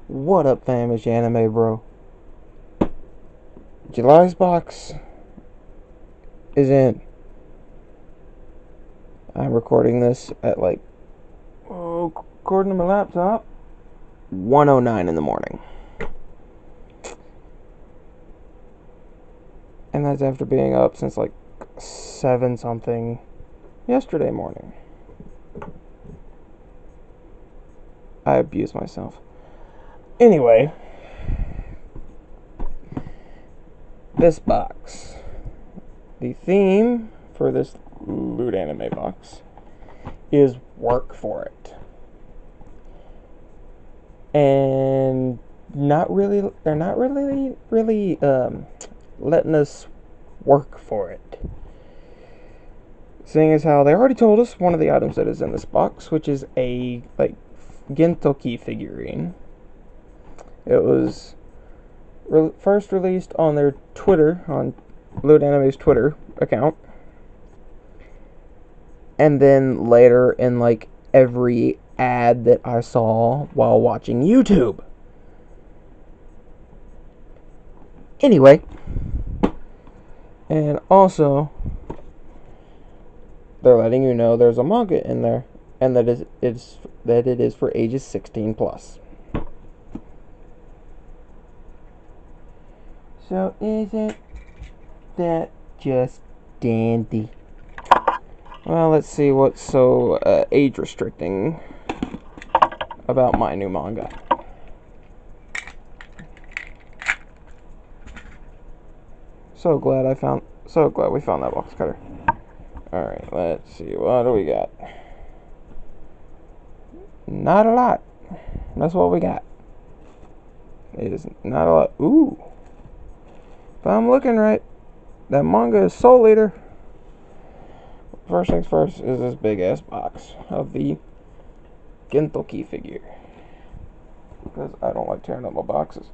What up, fam? It's your anime bro. July's box is in. I'm recording this at according to my laptop, 1:09 in the morning. And that's after being up since 7 something yesterday morning. I abuse myself. Anyway, this box. The theme for this loot anime box is work for it. And they're not really letting us work for it. Seeing as how they already told us one of the items that is in this box, which is a Gintoki figurine. It was first released on their Twitter, on Loot Anime's Twitter account, and then later in every ad that I saw while watching YouTube. Anyway, and also they're letting you know there's a manga in there, and that it is for ages 16 plus. So isn't that just dandy? Well, let's see what's so age restricting about my new manga. So glad we found that box cutter. Alright, let's see, what do we got? Not a lot. That's what we got. It is not a lot. Ooh. If I'm looking right, that manga is Soul Eater. First things first is this big ass box of the Gintoki figure, because I don't like tearing up my boxes.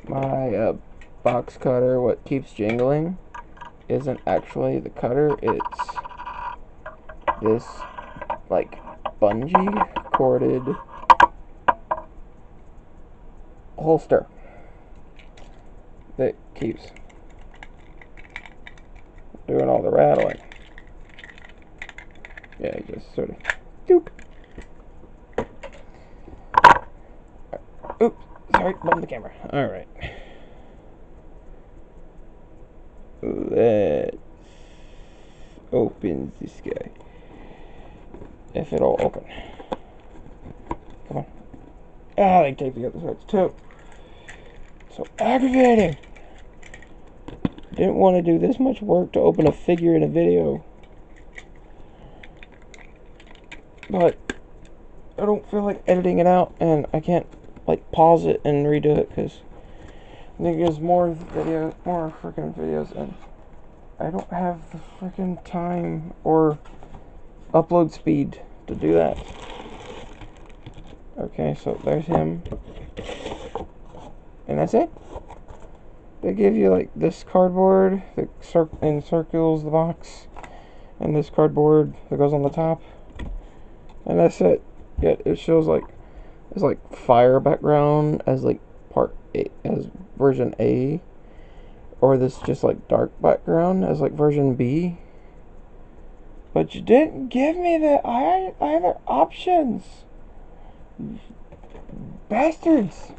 My box cutter, what keeps jingling, isn't actually the cutter, it's this bungee corded holster that keeps doing all the rattling. Yeah, just sort of doop. Oops, sorry, bumped the camera. Alright. Let's open this guy. If it'll open. Come on. Ah, they take the other sides too. So aggravating. Didn't want to do this much work to open a figure in a video. But I don't feel like editing it out, and I can't pause it and redo it because I think there's more freaking videos, and I don't have the freaking time or upload speed to do that. Okay, so there's him. And that's it. They give you this cardboard that encircles the box, and this cardboard that goes on the top, and that's it. Yeah, it shows it's fire background as part A, as version A, or this just dark background as version B. But you didn't give me the either options. Bastards.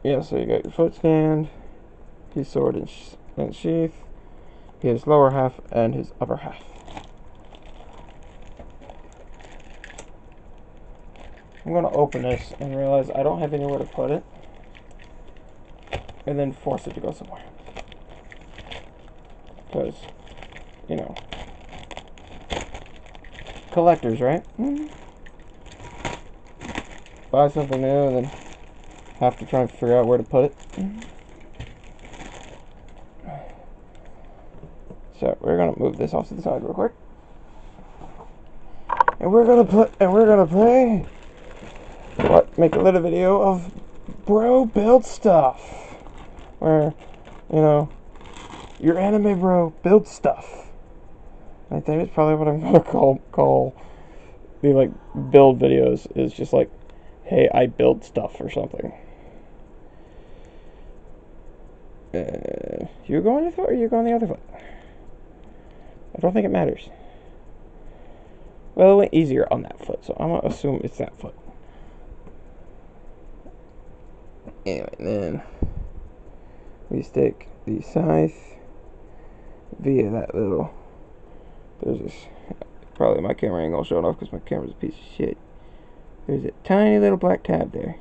Yeah, so you got your foot stand, his sword and sheath, his lower half, and his upper half. I'm going to open this and realize I don't have anywhere to put it, and then force it to go somewhere. Because, collectors, right? Buy something new and then have to try and figure out where to put it. So we're gonna move this off to the side real quick, and we're gonna play. Make a little video of bro build stuff, where You're anime bro, build stuff. I think it's probably what I'm gonna call the like build videos, is just like, hey, I build stuff or something. You go on your foot or you go on the other foot? I don't think it matters. Well, it went easier on that foot, so I'm gonna assume it's that foot. Anyway, then we stick the scythe via that little. There's this. Probably my camera angle showing off because my camera's a piece of shit. There's a tiny little black tab there.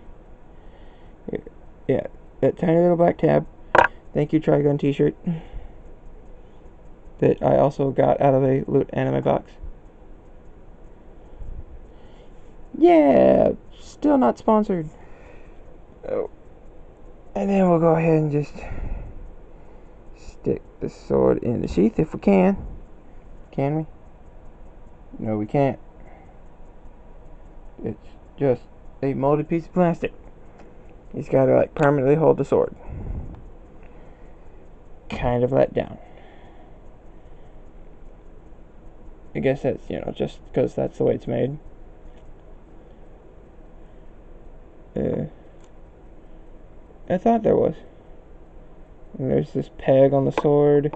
Yeah, that tiny little black tab. Thank you, Trigun t-shirt. That I also got out of a Loot Anime box. Yeah, still not sponsored. Oh. And then we'll go ahead and just stick the sword in the sheath if we can. Can we? No, we can't. It's just a molded piece of plastic. He's got to like permanently hold the sword. Kind of let down. I guess that's, you know, just because that's the way it's made. I thought there was. And there's this peg on the sword,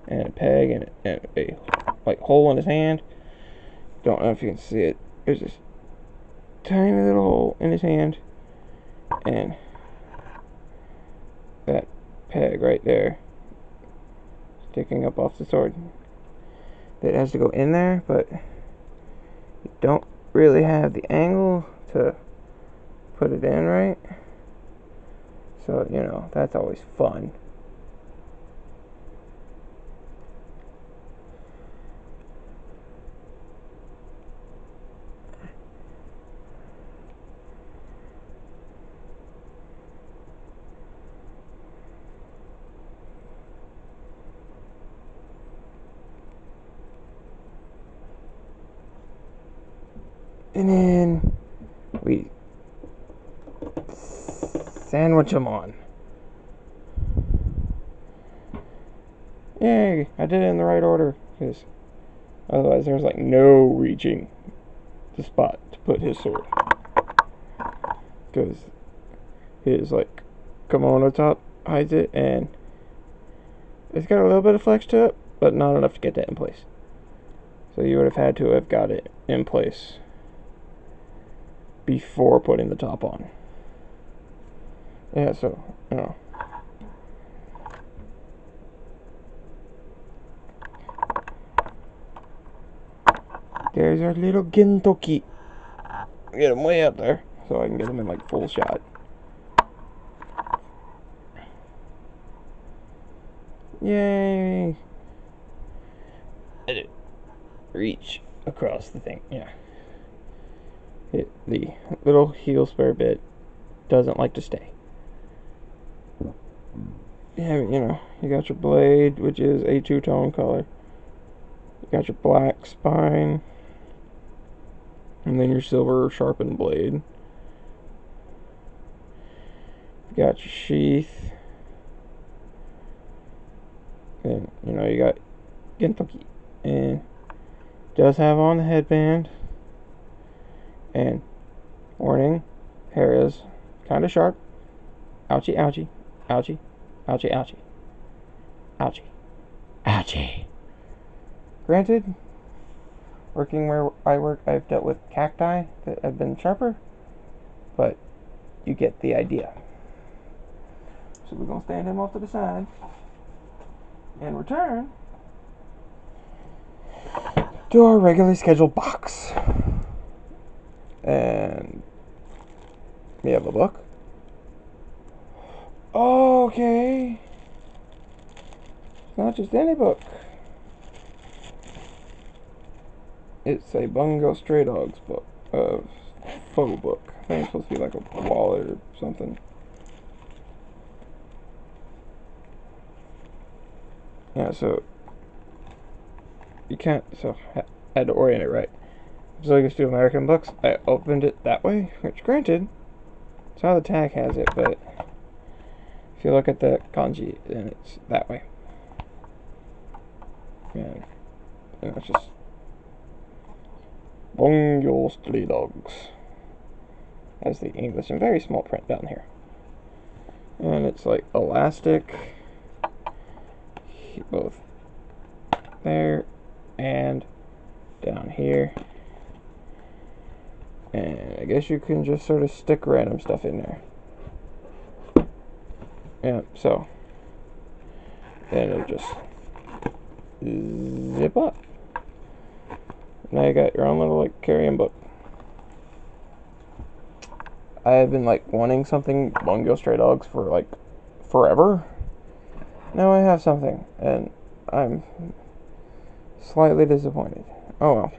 and a peg and a like hole in his hand. Don't know if you can see it. There's this tiny little hole in his hand, and that peg right there sticking up off the sword. It has to go in there, but you don't really have the angle to put it in right. So, you know, that's always fun. And then we sandwich them on. Yay, I did it in the right order, because otherwise there's like no reaching the spot to put his sword. Because his like kimono top hides it, and it's got a little bit of flex to it, but not enough to get that in place. So you would have had to have got it in place before putting the top on. Yeah, so, you know. There's our little Gintoki. Get him way up there so I can get him in like full shot. Yay! Reach across the thing, yeah. The little heel spare bit doesn't like to stay. Yeah, you know, you got your blade, which is a two-tone color. You got your black spine, and then your silver sharpened blade. You got your sheath. And, you know, you got Gintoki. And does have on the headband. And, warning, hair is kind of sharp. Ouchie, ouchie, ouchie, ouchie, ouchie, ouchie, ouchie. Granted, working where I work, I've dealt with cacti that have been sharper, but you get the idea. So we're going to stand him off to the side and return to our regularly scheduled box. And we have a book. Okay. It's not just any book. It's a Bungo Stray Dogs book. Photo book. I think it's supposed to be like a wallet or something. Yeah, so you can't, so I had to orient it right. So I used to do American books. I opened it that way, which granted, it's how the tag has it, but if you look at the kanji, then it's that way. And it's just Bongo Stray Dogs. That's the English in very small print down here. And it's like elastic, both there and down here. And I guess you can just sort of stick random stuff in there. Yeah, so then it'll just zip up. Now you got your own little like carry-on book. I have been like wanting something Bongo Stray Dogs for like forever. Now I have something, and I'm slightly disappointed. Oh well.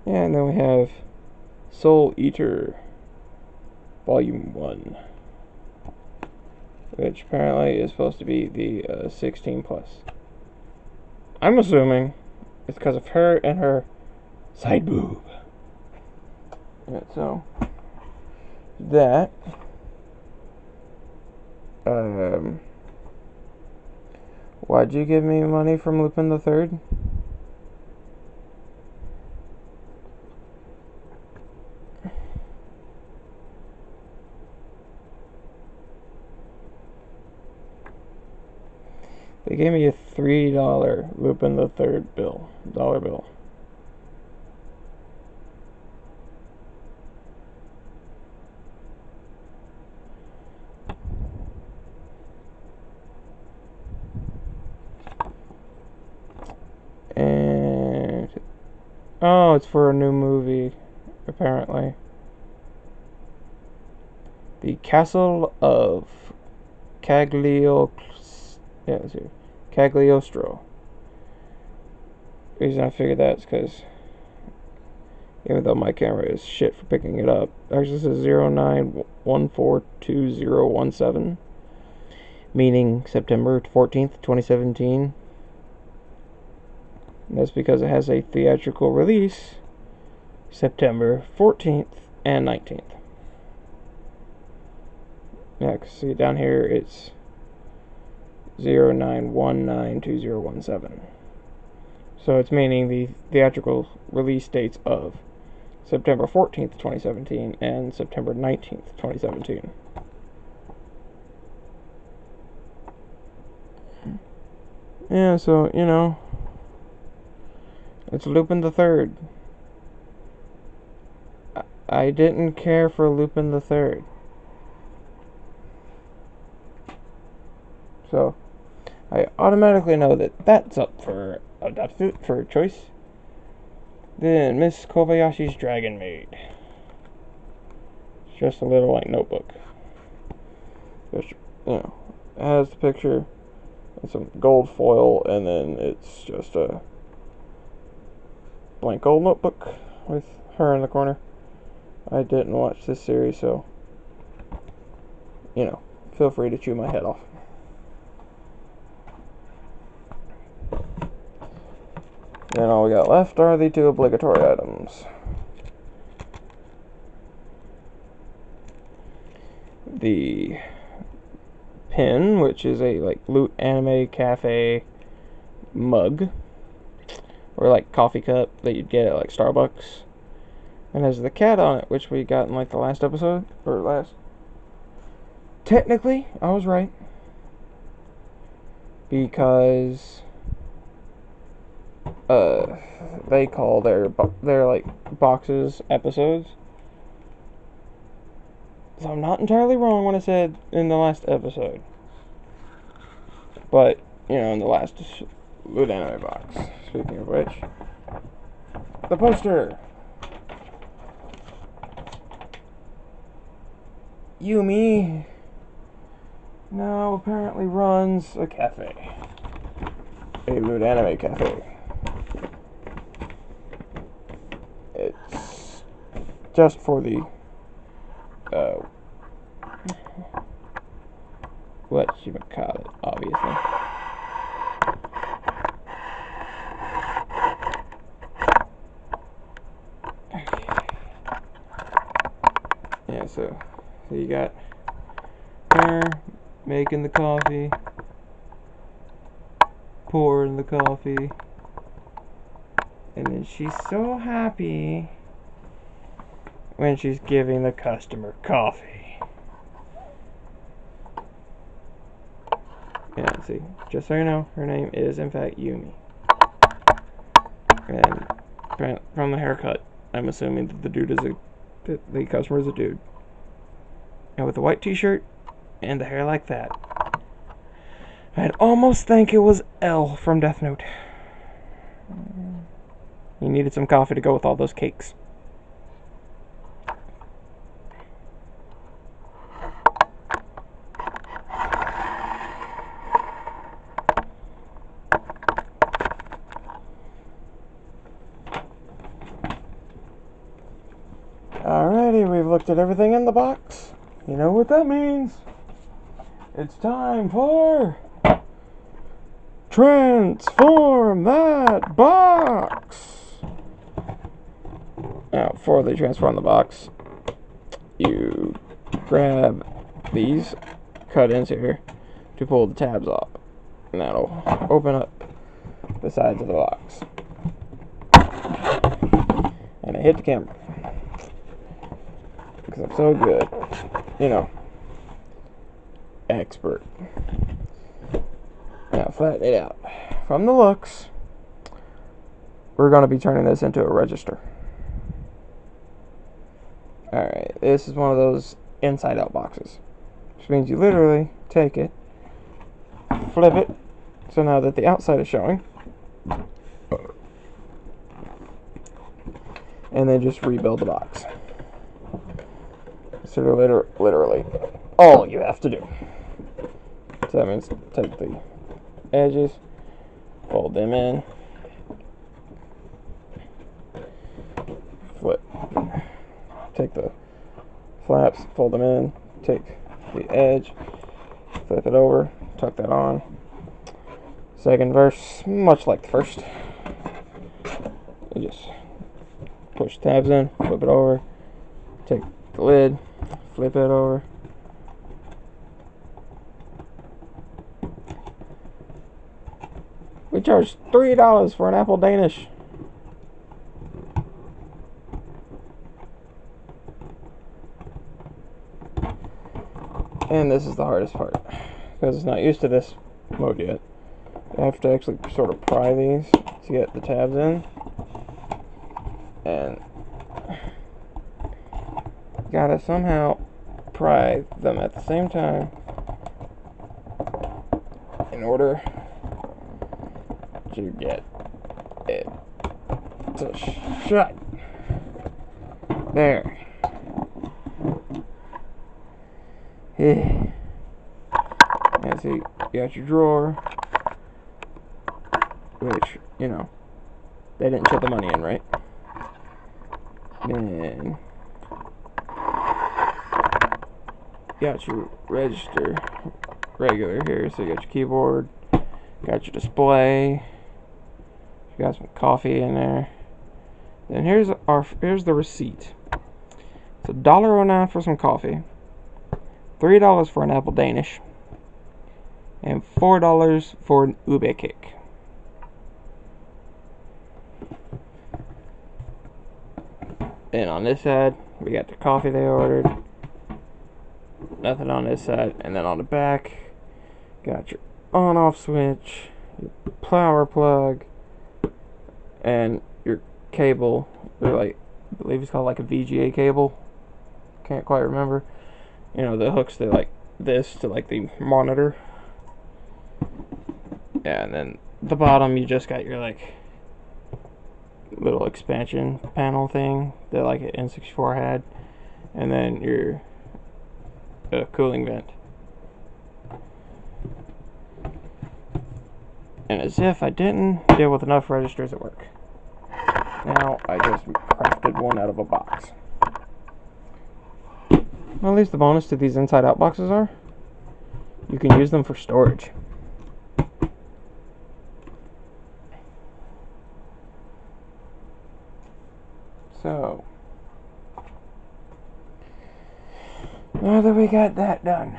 Yeah, and then we have Soul Eater Volume 1, which apparently is supposed to be the 16 plus. I'm assuming it's because of her and her side boob. Yeah, so that why'd you give me money from Lupin the Third? They gave me a $3 Lupin the Third dollar bill. And oh, it's for a new movie, apparently. The Castle of Cagliostro. The reason I figured that is because even though my camera is shit for picking it up, actually this is 09142017, meaning September 14th, 2017. And that's because it has a theatrical release September 14th and 19th. Yeah, cause see down here it's 09192017. So it's meaning the theatrical release dates of September 14th, 2017 and September 19th, 2017. Yeah, so, you know, it's Lupin the Third. I didn't care for Lupin the Third. So, I automatically know that that's up for choice. Then Miss Kobayashi's Dragon Maid. It's just a little like notebook. Which, you know, it has the picture and some gold foil, and then it's just a blank gold notebook with her in the corner. I didn't watch this series, so, you know, feel free to chew my head off. Then all we got left are the two obligatory items. The pin, which is a like Loot Anime Cafe mug, or like coffee cup that you'd get at like Starbucks, and has the cat on it, which we got in like the last episode, or last. Technically, I was right, because they call their like boxes episodes. So I'm not entirely wrong when I said in the last episode. But, you know, in the last Loot Anime box. Speaking of which, the poster. Yumi now apparently runs a cafe. A Loot Anime cafe. It's just for the whatchamacallit, obviously. Yeah, so you got her making the coffee. pouring the coffee. And then she's so happy when she's giving the customer coffee. Yeah, see, just so you know, her name is in fact Yumi. And from the haircut, I'm assuming that the customer is a dude. And with a white t-shirt and the hair like that, I'd almost think it was L from Death Note. He needed some coffee to go with all those cakes. Alrighty, we've looked at everything in the box. You know what that means? It's time for transform that box. Now, before they transform the box, you grab these cut-ins here to pull the tabs off, and that'll open up the sides of the box. And I hit the camera because I'm so good, you know, expert. Now flatten it out. From the looks, we're going to be turning this into a register. Alright, this is one of those inside out boxes, which means you literally take it, flip it, so now that the outside is showing, and then just rebuild the box. So literally all you have to do. So that means take the edges, fold them in, flip, take the flaps, fold them in, take the edge, flip it over, tuck that on. Second verse, much like the first. You just push tabs in, flip it over, take the lid, flip it over. We charged $3 for an apple Danish. And this is the hardest part, because it's not used to this mode yet. You have to actually sort of pry these to get the tabs in, and you gotta somehow pry them at the same time in order to get it to shut. There. And so you got your drawer, which, you know, they didn't shut the money in, right? Then you got your register regular here, so you got your keyboard, got your display, you got some coffee in there. Then here's the receipt. It's $1.09 for some coffee, $3 for an apple Danish, and $4 for an ube cake. And on this side, we got the coffee they ordered. Nothing on this side. And then on the back, got your on-off switch, your power plug, and your cable. They're like, I believe it's called like a VGA cable. Can't quite remember. You know, the hooks that like this to like the monitor. Yeah, and then the bottom you just got your like little expansion panel thing that like an N64 had, and then your cooling vent. And as if I didn't deal with enough registers at work, now I just crafted one out of a box. Well, at least the bonus to these inside out boxes are you can use them for storage. So now that we got that done,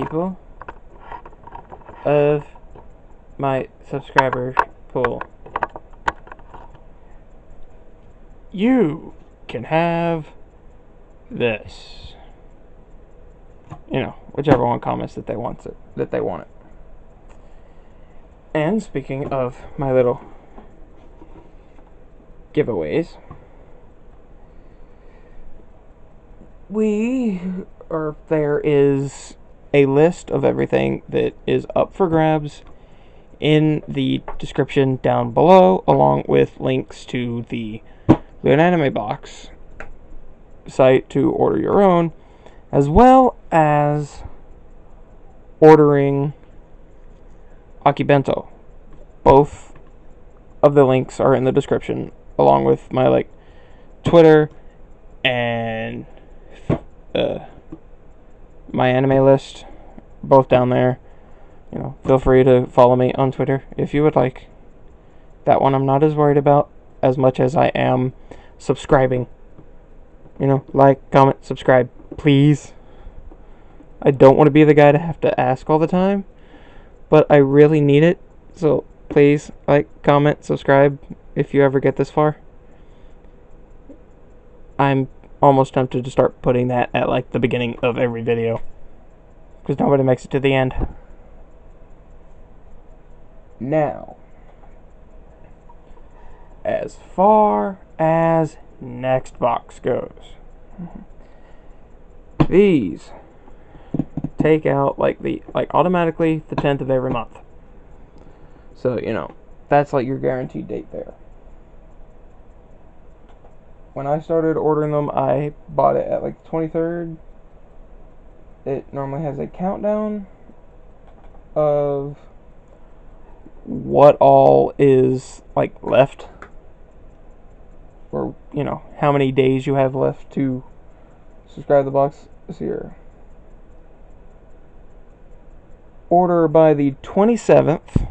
people of my subscriber pool, you can have this. You know, whichever one comments that they want it. And speaking of my little giveaways, there is a list of everything that is up for grabs in the description down below, along with links to the An Anime Box site to order your own, as well as ordering Akibento. Both of the links are in the description, along with my Twitter and my anime list, both down there. You know, feel free to follow me on Twitter if you would like. That one I'm not as worried about as much as I am subscribing. You know, like, comment, subscribe, please. I don't want to be the guy to have to ask all the time, but I really need it. So please, like, comment, subscribe if you ever get this far. I'm almost tempted to start putting that at the beginning of every video, because nobody makes it to the end. Now, as far as next box goes, these take out automatically the 10th of every month. So, you know, that's your guaranteed date there. When I started ordering them, I bought it at the 23rd. It normally has a countdown of what all is left, or you know, how many days you have left to subscribe the box this year. Order by the 27th.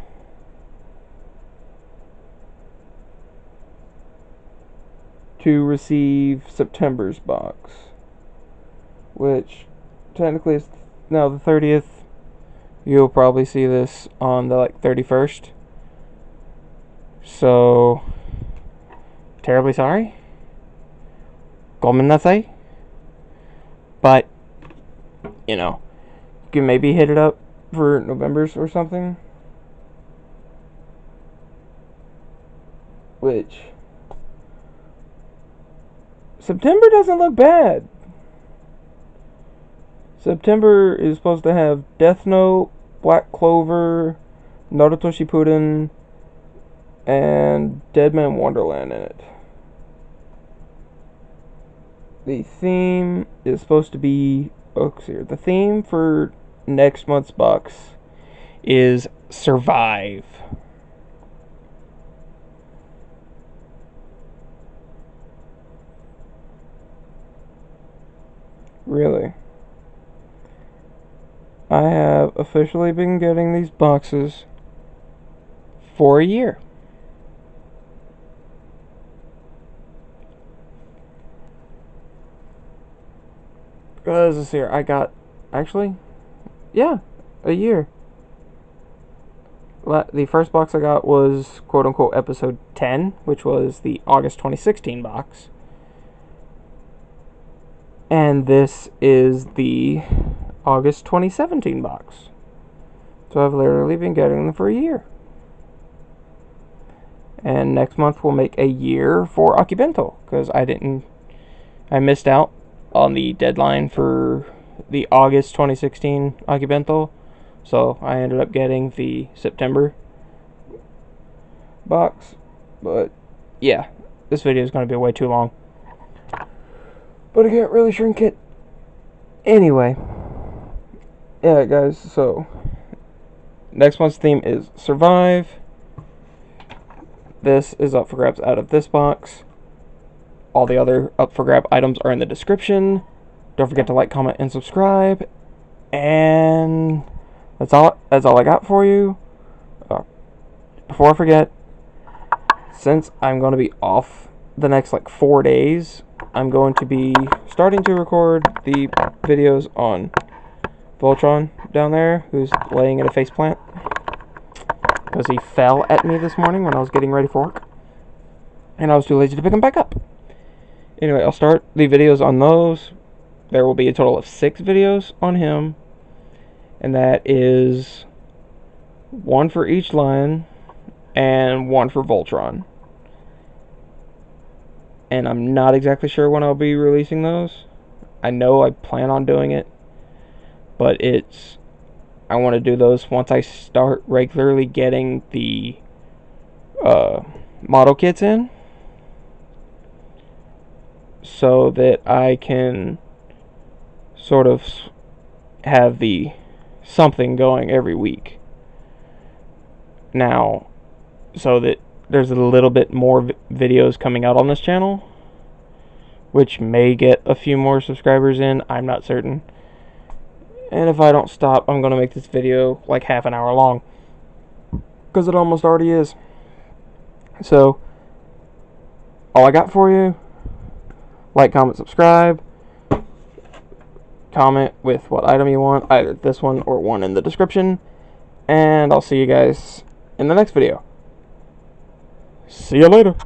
To receive September's box, which technically is now the 30th. You'll probably see this on the 31st. So, terribly sorry. Gomenasai. But, you know, you can maybe hit it up for November's or something. Which, September doesn't look bad. September is supposed to have Death Note, Black Clover, Naruto Shippuden, and Deadman Wonderland in it. The theme is supposed to be... the theme for next month's box is Survive. Really? I have officially been getting these boxes for a year. This year I got, actually, yeah, a year. The first box I got was quote-unquote episode 10, which was the August 2016 box. And this is the August 2017 box. So I've literally been getting them for a year. And next month we'll make a year for Akibento, because I missed out on the deadline for the August 2016 Akibento. So I ended up getting the September box. But yeah, this video is going to be way too long. But I can't really shrink it. Anyway. Yeah, guys, so next month's theme is Survive. This is up for grabs out of this box. All the other up for grab items are in the description. Don't forget to like, comment, and subscribe. And that's all I got for you. Before I forget, since I'm going to be off the next 4 days, I'm going to be starting to record the videos on Voltron down there, who's laying in a faceplant because he fell at me this morning when I was getting ready for work, and I was too lazy to pick him back up. Anyway, I'll start the videos on those. There will be a total of 6 videos on him, and that is 1 for each lion and 1 for Voltron. And I'm not exactly sure when I'll be releasing those. I know I plan on doing it, but I want to do those once I start regularly getting the model kits in, so that I can sort of have the something going every week now, so that there's a little bit more videos coming out on this channel, which may get a few more subscribers in. I'm not certain. And if I don't stop, I'm going to make this video like half an hour long, because it almost already is. So, all I got for you: like, comment, subscribe. Comment with what item you want, either this one or one in the description. And I'll see you guys in the next video. See you later.